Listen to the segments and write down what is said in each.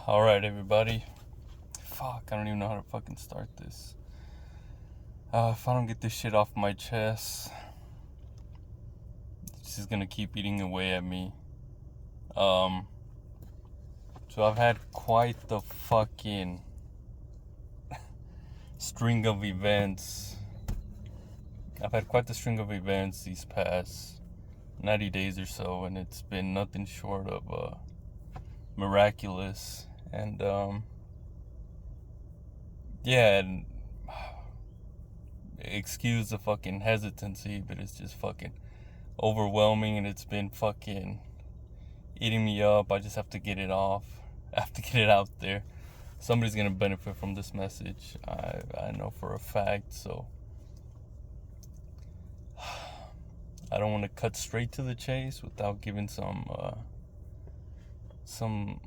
Alright, everybody. Fuck, I don't even know how to fucking start this. If I don't get this shit off my chest, it's just gonna keep eating away at me. Um, so I've had quite the fucking string of events. I've had quite the string of events these past 90 days or so, and it's been nothing short of miraculous. And yeah, and excuse the fucking hesitancy, but it's just fucking overwhelming, and it's been fucking eating me up. I just have to get it off. I have to get it out there. Somebody's gonna benefit from this message. I know for a fact. So I don't want to cut straight to the chase without giving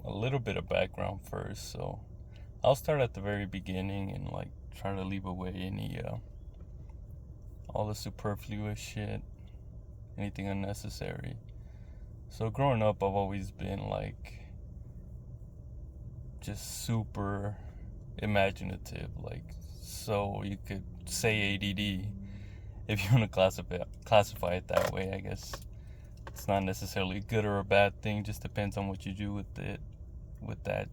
a little bit of background first. So I'll start at the very beginning and like try to leave away any all the superfluous shit, anything unnecessary. So growing up, I've always been like just super imaginative, like, so you could say ADD if you want to classify it that way. I guess it's not necessarily a good or a bad thing, just depends on what you do with it, with that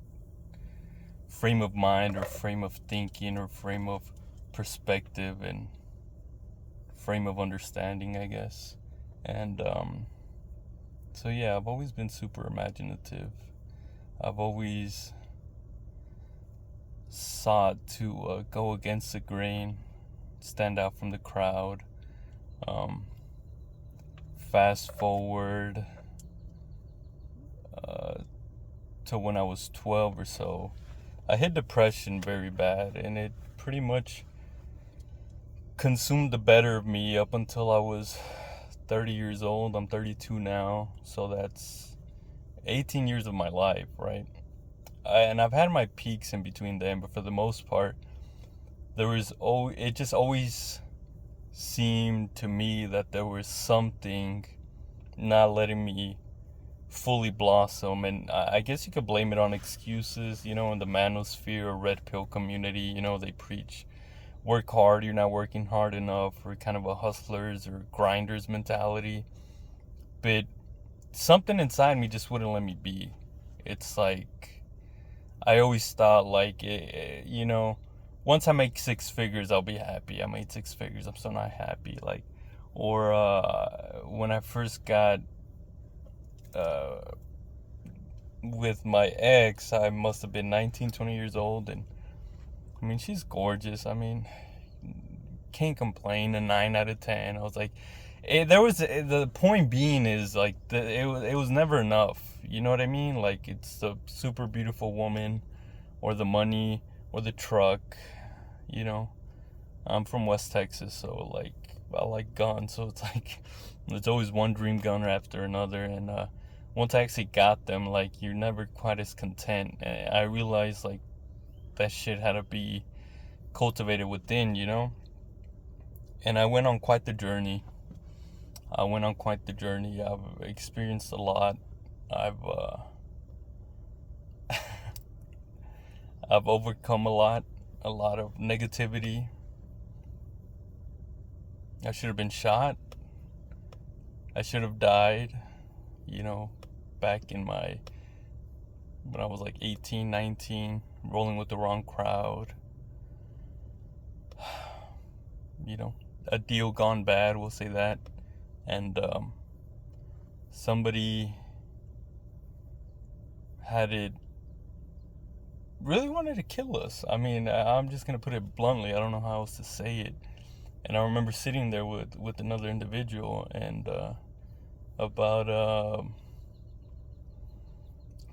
frame of mind or frame of thinking or frame of perspective and frame of understanding, I guess. And so yeah, I've always been super imaginative. I've always sought to go against the grain, stand out from the crowd. Fast forward to when I was 12 or so, I hit depression very bad, and it pretty much consumed the better of me up until I was 30 years old. I'm 32 now, so that's 18 years of my life, right? And I've had my peaks in between them, but for the most part, it just always seemed to me that there was something not letting me fully blossom. And I guess you could blame it on excuses, in the manosphere or red pill community. They preach work hard, you're not working hard enough, or kind of a hustlers or grinders mentality. But something inside me just wouldn't let me be. It's like I always thought, like, once I make six figures, I'll be happy. I made six figures, I'm still not happy. Like, or when I first got with my ex, I must have been 19, 20 years old, and I mean, she's gorgeous. I mean, can't complain. A 9 out of 10. I was like, the point being is like it was never enough. You know what I mean? Like, it's the super beautiful woman, or the money, or the truck. I'm from West Texas, so like I like guns. So it's like there's always one dream gun after another, and once I actually got them, like, you're never quite as content. And I realized like that shit had to be cultivated within, And I went on quite the journey. I've experienced a lot. I've overcome a lot of negativity. I should have been shot. I should have died, back when I was like 18, 19, rolling with the wrong crowd. A deal gone bad, we'll say that. And somebody really wanted to kill us. I mean, I'm just gonna put it bluntly. I don't know how else to say it. And I remember sitting there with another individual, and about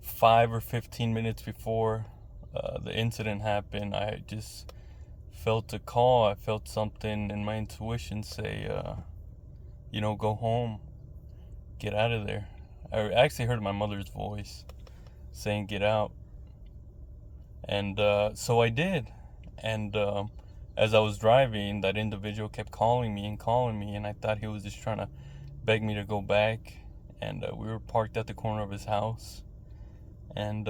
5 or 15 minutes before the incident happened, I just felt a call. I felt something in my intuition say, go home, get out of there. I actually heard my mother's voice saying, get out. And so I did. And as I was driving, that individual kept calling me, and I thought he was just trying to beg me to go back. And we were parked at the corner of his house. And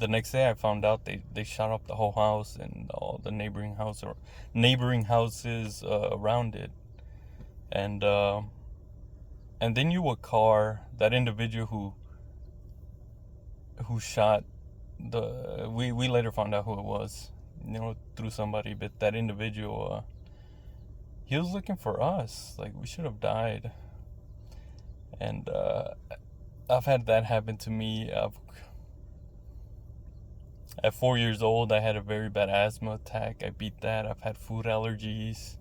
the next day I found out they shot up the whole house and all the neighboring houses around it. And they knew what car that individual who shot the we later found out who it was, through somebody. But that individual, he was looking for us. Like, we should have died. And I've had that happen to me. At 4 years old, I had a very bad asthma attack. I beat that. I've had food allergies.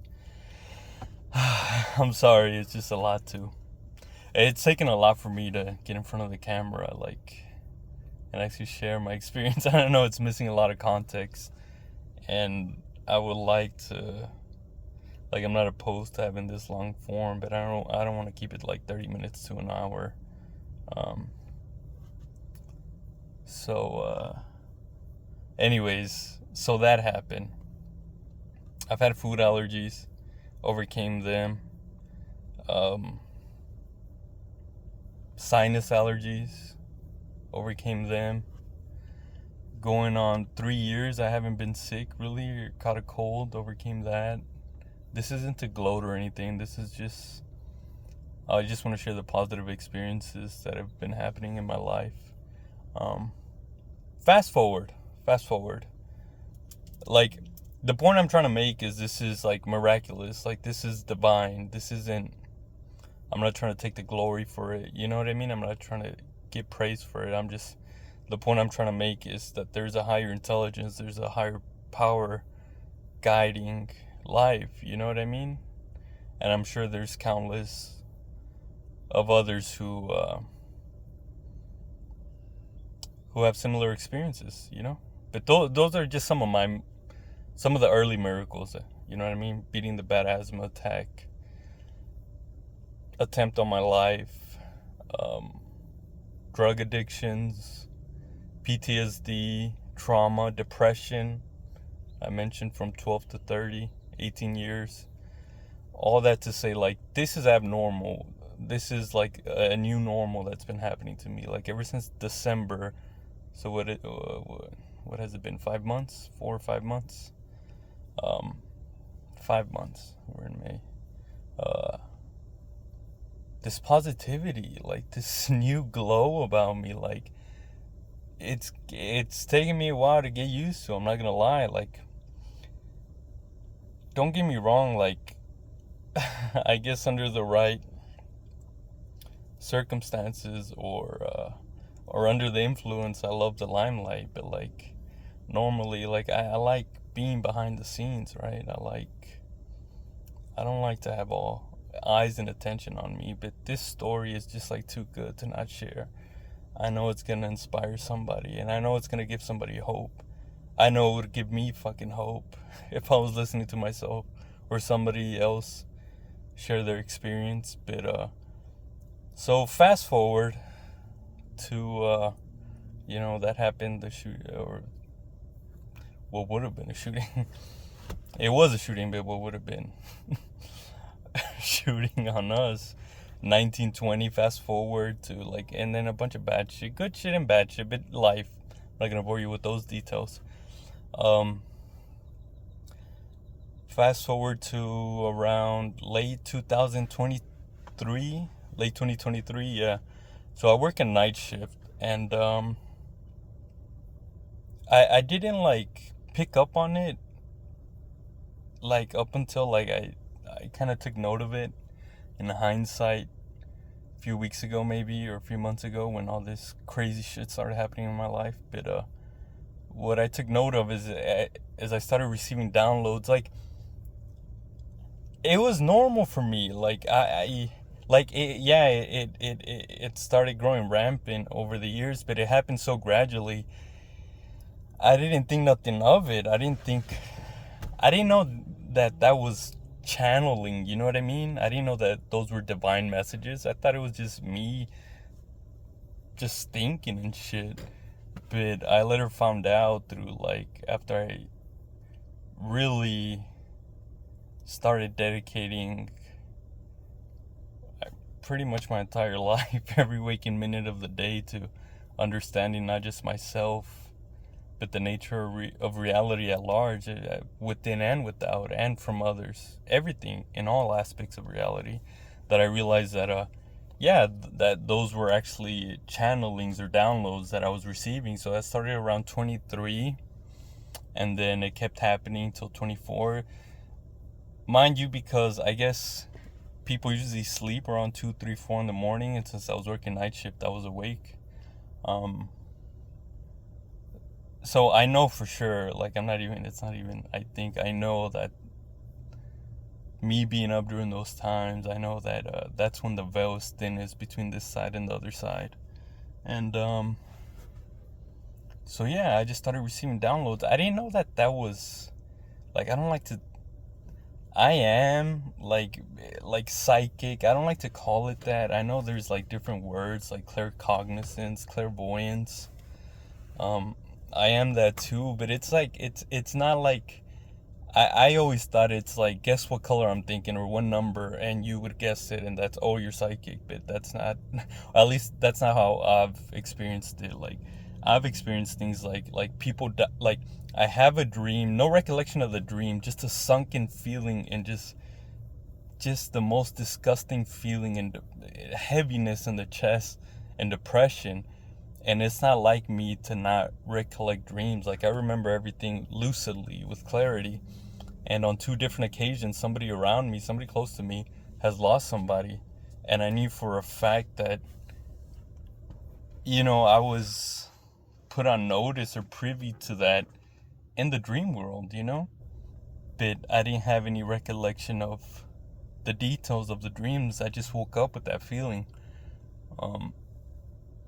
I'm sorry, it's just a lot too. It's taken a lot for me to get in front of the camera, and actually share my experience. I don't know, it's missing a lot of context, and I would like to, I'm not opposed to having this long form, but I don't want to keep it like 30 minutes to an hour. Anyways, so that happened. I've had food allergies, overcame them. Sinus allergies, overcame them. Going on 3 years, I haven't been sick really, or caught a cold, overcame that. This isn't to gloat or anything. This is just, I just want to share the positive experiences that have been happening in my life. Fast forward. Like, the point I'm trying to make is this is like miraculous. Like, this is divine. This isn't, I'm not trying to take the glory for it. You know what I mean? I'm not trying to get praise for it. The point I'm trying to make is that there's a higher intelligence. There's a higher power guiding life. You know what I mean? And I'm sure there's countless of others who have similar experiences, But those are just some of the early miracles, you know what I mean? Beating the bad asthma attack, attempt on my life, drug addictions, PTSD, trauma, depression. I mentioned from 12 to 30, 18 years. All that to say, this is abnormal. This is like a new normal that's been happening to me. Like, ever since December. So what has it been? 5 months? 4 or 5 months? 5 months. We're in May. This positivity, this new glow about me, it's taking me a while to get used to. I'm not gonna lie. Don't get me wrong. I guess under the right circumstances or under the influence, I love the limelight. But normally, I like being behind the scenes, right? I don't like to have all eyes and attention on me. But this story is just too good to not share. I know it's gonna inspire somebody, and I know it's gonna give somebody hope. I know it would give me fucking hope if I was listening to myself or somebody else share their experience. But so fast forward to that happened, the shoot, or what would have been a shooting. It was a shooting, but what would have been shooting on us. 1920, fast forward to and then a bunch of bad shit, good shit and bad shit, but life. I'm not gonna bore you with those details. Fast forward to around late 2023, yeah. So I work a night shift, and I didn't pick up on it up until I kind of took note of it in hindsight a few weeks ago, maybe, or a few months ago, when all this crazy shit started happening in my life. But what I took note of is as I started receiving downloads, it was normal for me. It started growing rampant over the years, but it happened so gradually. I didn't think nothing of it. I didn't know that was channeling, you know what I mean? I didn't know that those were divine messages. I thought it was just me just thinking and shit. But I later found out through after I really started dedicating pretty much my entire life, every waking minute of the day, to understanding not just myself, but the nature of reality at large, within and without, and from others, everything in all aspects of reality, that I realized that yeah, that those were actually channelings or downloads that I was receiving. So that started around 23, and then it kept happening till 24. Mind you, because I guess people usually sleep around 2, 3, 4 in the morning, and since I was working night shift, I was awake. So I know for sure, like it's not even, I think I know that me being up during those times, I know that that's when the veil is thinnest between this side and the other side. And so yeah, I just started receiving downloads. I didn't know that that was, like, I don't like to, I am like psychic. I don't like to call it that. I know there's like different words like claircognizance, clairvoyance. Um, I am that too, but it's like it's not like, I always thought it's like, guess what color I'm thinking or what number, and you would guess it, and that's, oh, you're psychic. But that's not, at least that's not how I've experienced it. Like, I've experienced things like people like, I have a dream, no recollection of the dream, just a sunken feeling, and just the most disgusting feeling, and heaviness in the chest and depression. And it's not like me to not recollect dreams. Like, I remember everything lucidly with clarity. And on 2 different occasions, somebody around me, somebody close to me, has lost somebody. And I knew for a fact that, I was put on notice or privy to that in the dream world. But I didn't have any recollection of the details of the dreams. I just woke up with that feeling.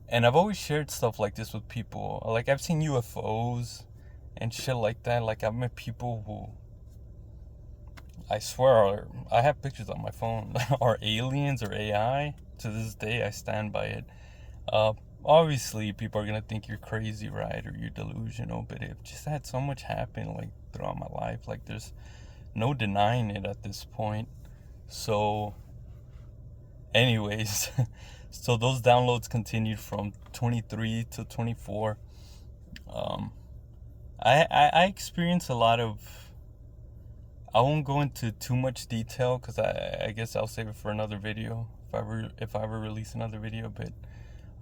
And I've always shared stuff like this with people. Like, I've seen UFOs and shit like that. Like, I've met people who, I swear, I have pictures on my phone, are aliens or AI. To this day, I stand by it. Obviously, people are gonna think you're crazy, right, or you're delusional. But it just had so much happen, like, throughout my life. Like, there's no denying it at this point. So, anyways, so those downloads continued from 23 to 24. I experienced a lot of, I won't go into too much detail because I guess I'll save it for another video if I ever release another video. But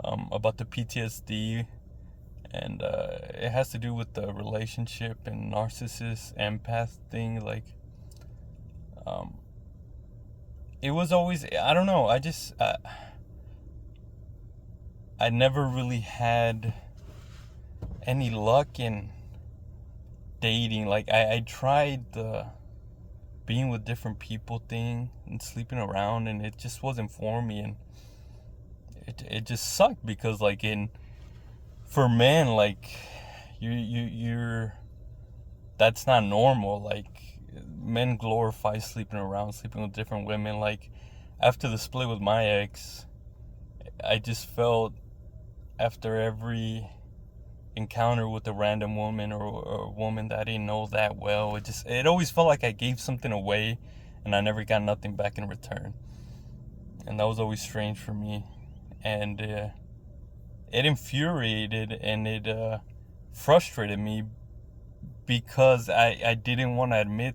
about the PTSD, and it has to do with the relationship and narcissist empath thing. Like, it was always, I don't know, I never really had any luck in dating. Like, I tried the being with different people thing and sleeping around, and it just wasn't for me. And it just sucked because, like, for men, like, you're that's not normal. Like, men glorify sleeping around, sleeping with different women. Like, after the split with my ex, I just felt, after every encounter with a random woman, or a woman that I didn't know that well, it always felt like I gave something away and I never got nothing back in return. And that was always strange for me. And it infuriated, and it frustrated me, because I didn't want to admit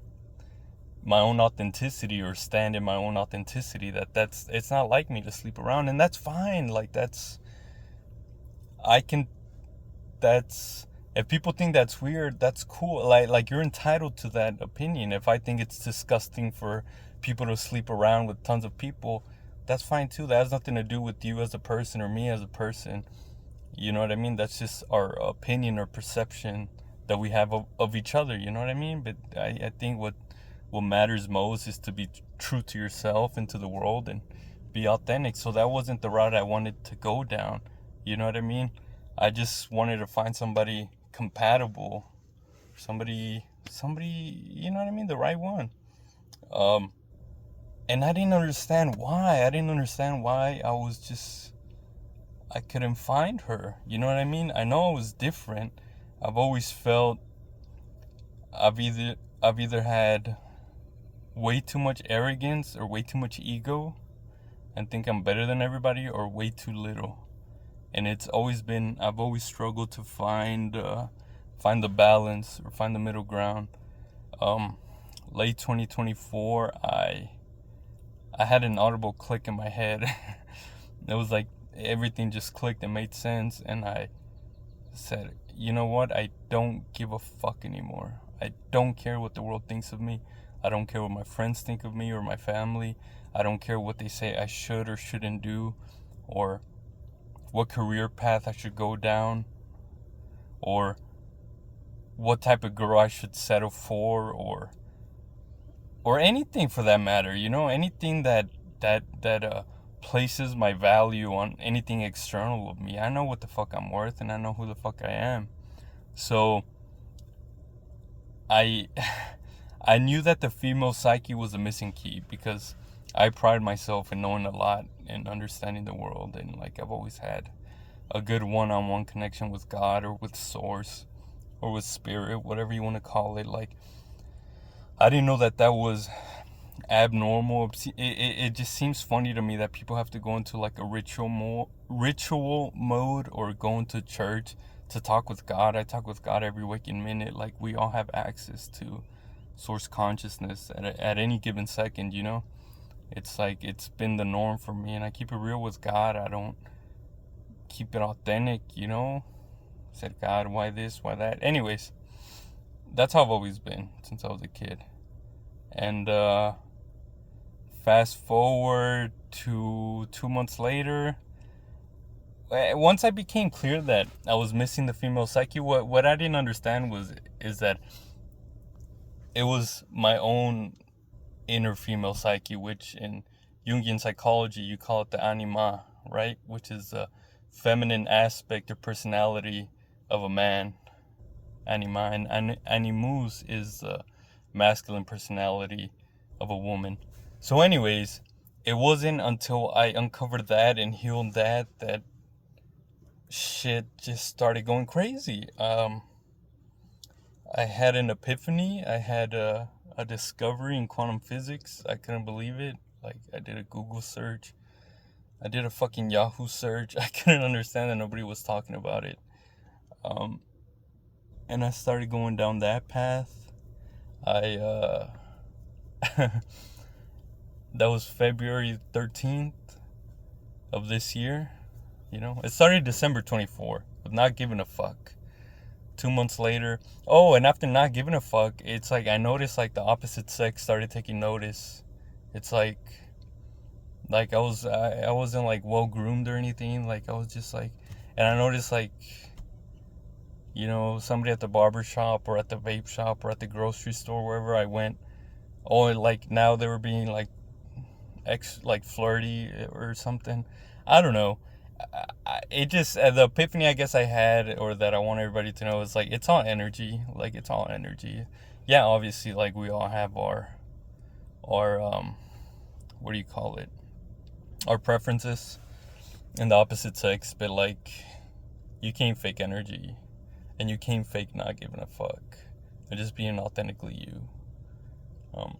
my own authenticity, or stand in my own authenticity, it's not like me to sleep around. And that's fine. Like, I can if people think that's weird, that's cool. Like, you're entitled to that opinion. If I think it's disgusting for people to sleep around with tons of people, that's fine too. That has nothing to do with you as a person or me as a person. You know what I mean? That's just our opinion or perception that we have of each other. You know what I mean? But I think what matters most is to be true to yourself and to the world, and be authentic. So that wasn't the route I wanted to go down. You know what I mean? I just wanted to find somebody compatible, somebody, you know what I mean, the right one. And I didn't understand why. I couldn't find her. You know what I mean? I know I was different. I've always felt I've either had way too much arrogance or way too much ego and think I'm better than everybody, or way too little. And I've always struggled to find find the balance or find the middle ground. Um, Late 2024, I had an audible click in my head. It was like everything just clicked and made sense, and I said, you know what? I don't give a fuck anymore. I don't care what the world thinks of me. I don't care what my friends think of me or my family. I don't care what they say I should or shouldn't do, or what career path I should go down, or what type of girl I should settle for, or anything for that matter. Anything that places my value on anything external of me. I know what the fuck I'm worth, and I know who the fuck I am. So I I knew that the female psyche was a missing key, because I pride myself in knowing a lot and understanding the world, and like I've always had a good one-on-one connection with God or with source or with spirit, whatever you want to call it. Like, I didn't know that was abnormal. It just seems funny to me that people have to go into like a ritual mode or go into church to talk with God. I talk with God every waking minute. Like, we all have access to source consciousness at any given second. It's like it's been the norm for me, and I keep it real with God. I don't keep it authentic. Said, God, why this, why that? Anyways, that's how I've always been since I was a kid. And fast forward to 2 months later, once I became clear that I was missing the female psyche, what I didn't understand is that it was my own inner female psyche, which in Jungian psychology you call it the anima, right? Which is the feminine aspect or personality of a man. Anima, and animus is the masculine personality of a woman. So anyways, it wasn't until I uncovered that and healed that shit just started going crazy. I had an epiphany. I had a discovery in quantum physics. I couldn't believe it. Like, I did a Google search. I did a fucking Yahoo search. I couldn't understand that nobody was talking about it. And I started going down that path. I that was February 13th of this year. It started December 24th with not giving a fuck. 2 months later, and after not giving a fuck, it's like I noticed like the opposite sex started taking notice. It's like I wasn't like well groomed or anything. Like, I was just like, and I noticed like, somebody at the barber shop or at the vape shop or at the grocery store, wherever I went, like now they were being like like flirty or something. I don't know. It just, the epiphany I guess I had, or that I want everybody to know, is like, it's all energy. Like, it's all energy. Yeah, obviously, like, we all have our what do you call it? Our preferences in the opposite sex, but like, you can't fake energy, and you can't fake not giving a fuck, and just being authentically you.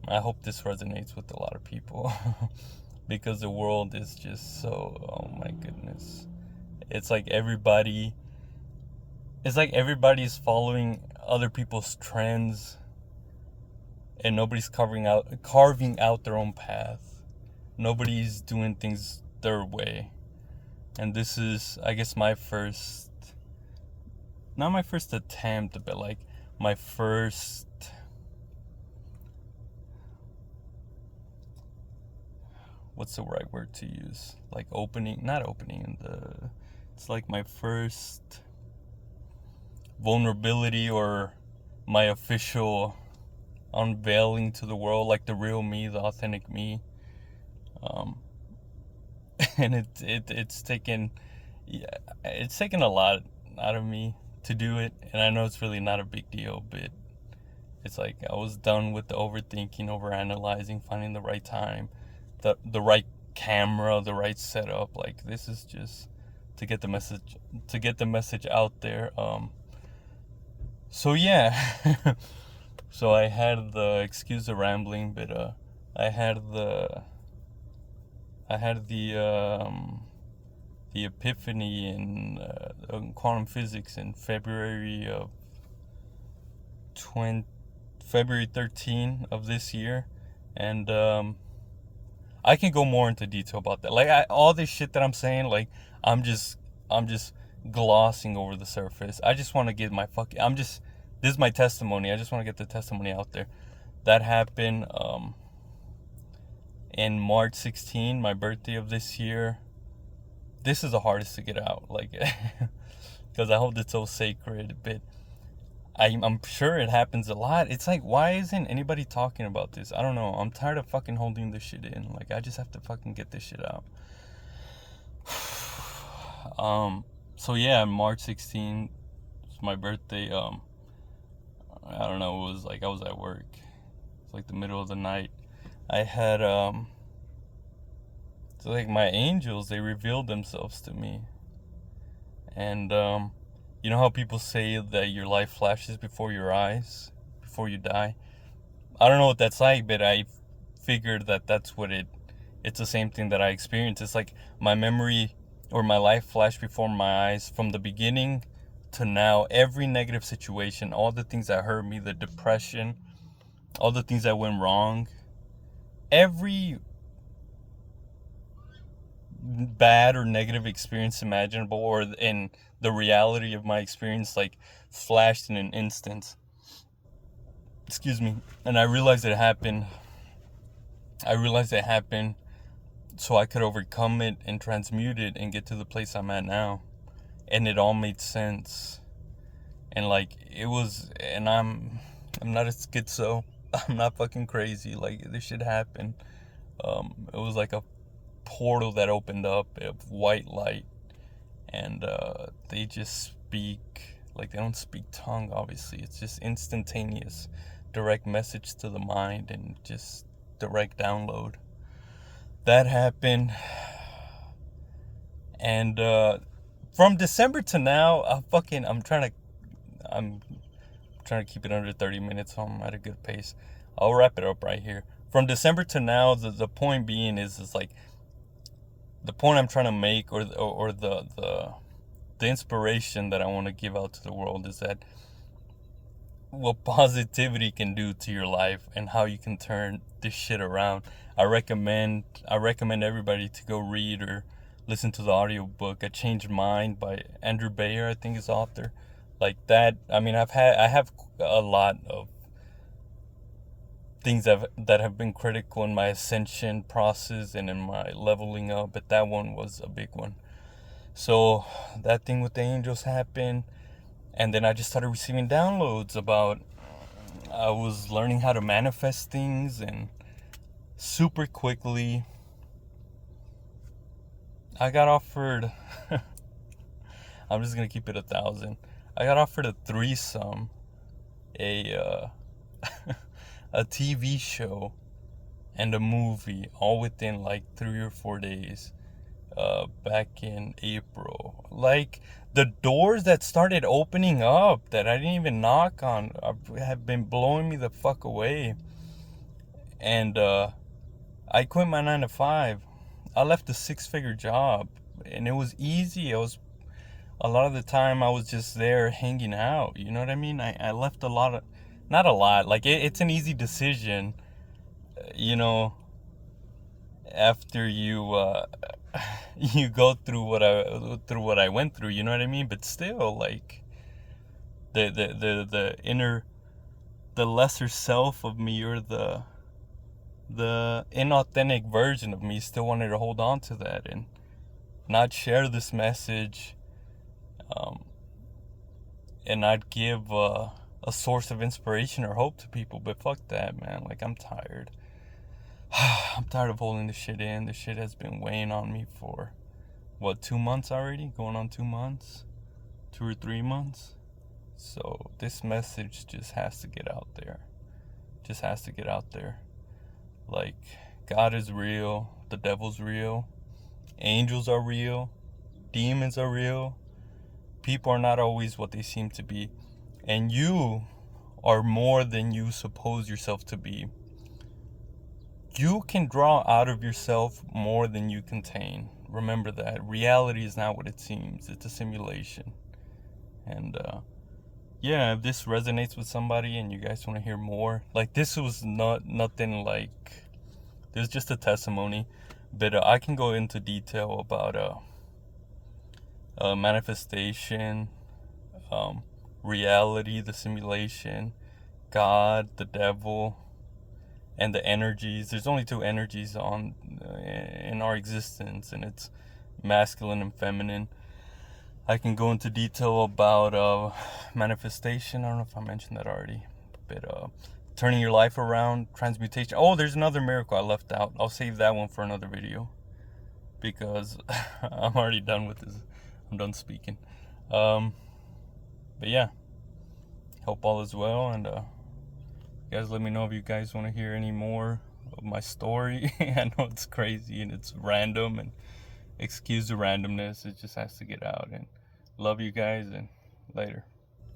I hope this resonates with a lot of people because the world is just so, oh my goodness. It's like everybody's following other people's trends, and nobody's carving out their own path. Nobody's doing things their way. And this is, I guess, not my first attempt, but like my first, what's the right word to use? Like it's like my first vulnerability, or my official unveiling to the world, like the real me, the authentic me. And it's taken a lot out of me to do it, and I know it's really not a big deal, but it's like I was done with the overthinking, overanalyzing, finding the right time, the right camera, the right setup. Like, this is just to get the message out there. So yeah. So I had the, excuse the rambling, but I had the the epiphany in quantum physics in February of February 13 of this year, and I can go more into detail about that. Like all this shit that I'm saying, like I'm just I'm just glossing over the surface. I just want to get my fucking. This is my testimony. I just want to get the testimony out there. That happened in March 16, my birthday of this year. This is the hardest to get out, like, because I hold it so sacred. But I'm sure it happens a lot. It's like, why isn't anybody talking about this? I don't know. I'm tired of fucking holding this shit in. Like, I just have to fucking get this shit out. So yeah, March 16th, it's my birthday. I don't know. It was like I was at work. It's like the middle of the night. I had so like my angels, they revealed themselves to me, and you know how people say that your life flashes before your eyes before you die? I don't know what that's like, but I figured that that's what it's the same thing that I experienced. It's like my memory or my life flashed before my eyes from the beginning to now. Every negative situation, all the things that hurt me, the depression, all the things that went wrong, every bad or negative experience imaginable, or in the reality of my experience, like flashed in an instant. Excuse me. And I realized it happened so I could overcome it and transmute it and get to the place I'm at now. And it all made sense. And like it was, and I'm not a schizo. I'm not fucking crazy. Like this shit happened. It was like a portal that opened up of white light, and they just speak. Like they don't speak tongue, obviously. It's just instantaneous, direct message to the mind and just direct download. That happened, and from December to now, I'm trying to keep it under 30 minutes, so I'm at a good pace. I'll wrap it up right here. From December to now, the point being is like the point I'm trying to make, or the inspiration that I want to give out to the world, is that what positivity can do to your life and how you can turn this shit around. I recommend everybody to go read or listen to the audiobook A Changed Mind by Andrew Bayer, I think is author. Like that, I mean, I have a lot of things that have been critical in my ascension process and in my leveling up, but that one was a big one. So that thing with the angels happened, and then I just started receiving downloads about, I was learning how to manifest things, and super quickly I got offered I'm just gonna keep it 1,000. I got offered a threesome, a a TV show, and a movie, all within like 3 or 4 days. Back in April. Like the doors that started opening up that I didn't even knock on have been blowing me the fuck away. And I quit my 9 to 5. I left a 6-figure job, and it was easy. A lot of the time I was just there hanging out. You know what I mean? I left a lot of, not a lot. Like it's an easy decision, you know, after you you go through what I went through, you know what I mean? But still, like the inner, the lesser self of me, or the inauthentic version of me, still wanted to hold on to that and not share this message, and not give a source of inspiration or hope to people. But fuck that, man. Like I'm tired. I'm tired of holding this shit in. This shit has been weighing on me for, 2 months already? Going on 2 months? 2 or 3 months? So this message just has to get out there. Just has to get out there. Like, God is real. The devil's real. Angels are real. Demons are real. People are not always what they seem to be. And you are more than you suppose yourself to be. You can draw out of yourself more than you contain. Remember that. Reality is not what it seems. It's a simulation. And yeah, if this resonates with somebody and you guys want to hear more, like this was nothing like, this is just a testimony, but I can go into detail about manifestation, um, reality, the simulation, God, the devil, and the energies. There's only two energies on in our existence, and it's masculine and feminine. I can go into detail about manifestation. I don't know if I mentioned that already, but turning your life around, transmutation. Oh, there's another miracle I left out. I'll save that one for another video because I'm already done with this. I'm done speaking. Um, but yeah, hope all is well, and you guys let me know if you guys want to hear any more of my story. I know it's crazy and it's random, and excuse the randomness. It just has to get out. And love you guys, and later.